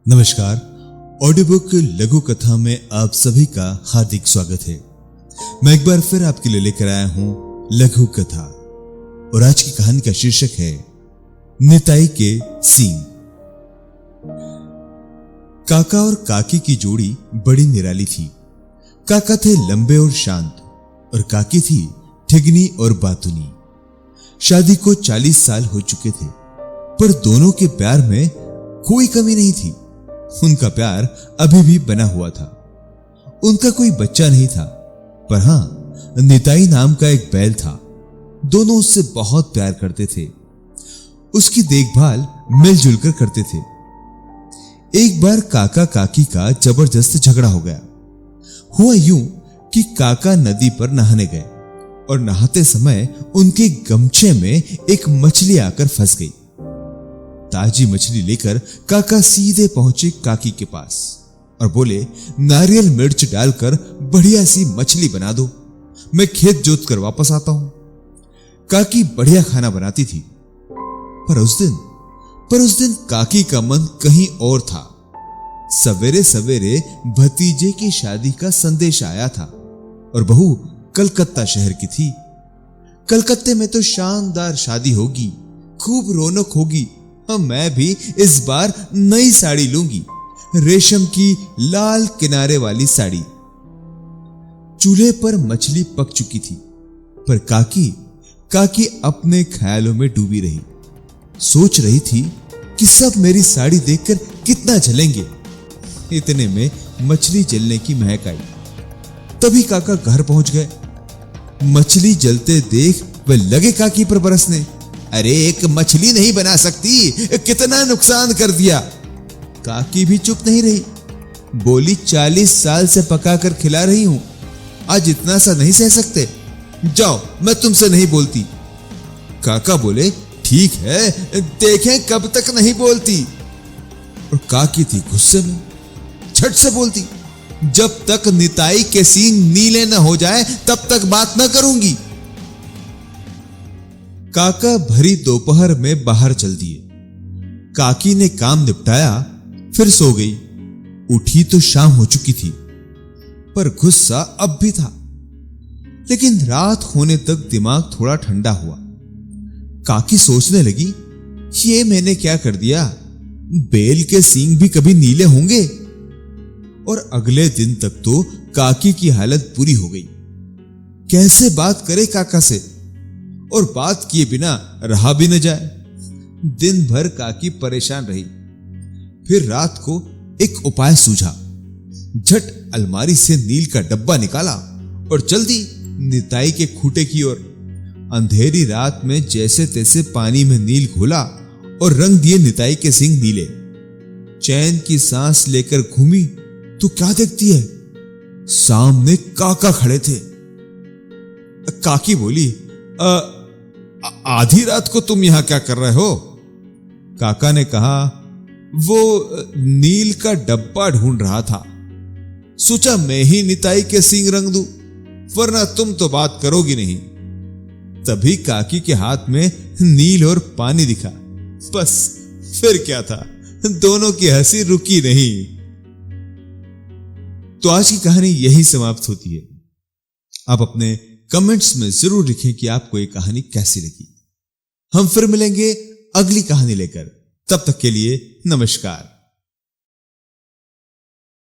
नमस्कार। Audio book लघु कथा में आप सभी का हार्दिक स्वागत है। मैं एक बार फिर आपके लिए लेकर आया हूं लघु कथा और आज की कहानी का शीर्षक है निताई के सींग। काका और काकी की जोड़ी बड़ी निराली थी। काका थे लंबे और शांत और काकी थी ठिगनी और बातूनी। शादी को 40 साल हो चुके थे, पर दोनों के प्यार में कोई कमी नहीं थी। उनका प्यार अभी भी बना हुआ था। उनका कोई बच्चा नहीं था, पर हां, निताई नाम का एक बैल था। दोनों उससे बहुत प्यार करते थे, उसकी देखभाल मिलजुल कर करते थे। एक बार काका काकी का जबरदस्त झगड़ा हो गया। हुआ यूं कि काका नदी पर नहाने गए और नहाते समय उनके गमछे में एक मछली आकर फंस गई। ताजी मछली लेकर काका सीधे पहुंचे काकी के पास और बोले, नारियल मिर्च डालकर बढ़िया सी मछली बना दो, मैं खेत जोत कर वापस आता हूं। काकी बढ़िया खाना बनाती थी, पर उस दिन काकी का मन कहीं और था। सवेरे सवेरे भतीजे की शादी का संदेश आया था और बहू कलकत्ता शहर की थी। कलकत्ते में तो शानदार शादी होगी, खूब रौनक होगी। मैं भी इस बार नई साड़ी लूंगी, रेशम की लाल किनारे वाली साड़ी। चूल्हे पर मछली पक चुकी थी, पर काकी अपने ख्यालों में डूबी रही। सोच रही थी कि सब मेरी साड़ी देखकर कितना जलेंगे। इतने में मछली जलने की महक आई। तभी काका घर पहुंच गए। मछली जलते देख वे लगे काकी पर बरसने। अरे, एक मछली नहीं बना सकती, कितना नुकसान कर दिया। काकी भी चुप नहीं रही, बोली, 40 साल से पकाकर खिला रही हूं, आज इतना सा नहीं सह सकते? जाओ, मैं तुमसे नहीं बोलती। काका बोले, ठीक है, देखें कब तक नहीं बोलती। और काकी थी गुस्से में, झट से बोलती, जब तक निताई के सींग नीले न हो जाए तब तक बात न करूंगी। काका भरी दोपहर में बाहर चल दिए। काकी ने काम निपटाया, फिर सो गई। उठी तो शाम हो चुकी थी, पर गुस्सा अब भी था। लेकिन रात होने तक दिमाग थोड़ा ठंडा हुआ। काकी सोचने लगी, ये मैंने क्या कर दिया? बैल के सींग भी कभी नीले होंगे? और अगले दिन तक तो काकी की हालत बुरी हो गई। कैसे बात करे काका से, और बात किए बिना रहा भी न जाए। दिन भर काकी परेशान रही। फिर रात को एक उपाय सूझा। झट अलमारी से नील का डब्बा निकाला और चल दी निताई के खूंटे की ओर। अंधेरी रात में जैसे तैसे पानी में नील घोला और रंग दिए निताई के सींग नीले। चैन की सांस लेकर घूमी तो क्या देखती है, सामने काका खड़े थे। काकी बोली, आधी रात को तुम यहां क्या कर रहे हो? काका ने कहा, वो नील का डब्बा ढूंढ रहा था, सोचा मैं ही निताई के सींग रंग दूं, वरना तुम तो बात करोगी नहीं। तभी काकी के हाथ में नील और पानी दिखा। बस, फिर क्या था, दोनों की हंसी रुकी नहीं। तो आज की कहानी यही समाप्त होती है। आप अपने कमेंट्स में जरूर लिखें कि आपको ये कहानी कैसी लगी। हम फिर मिलेंगे अगली कहानी लेकर। तब तक के लिए नमस्कार।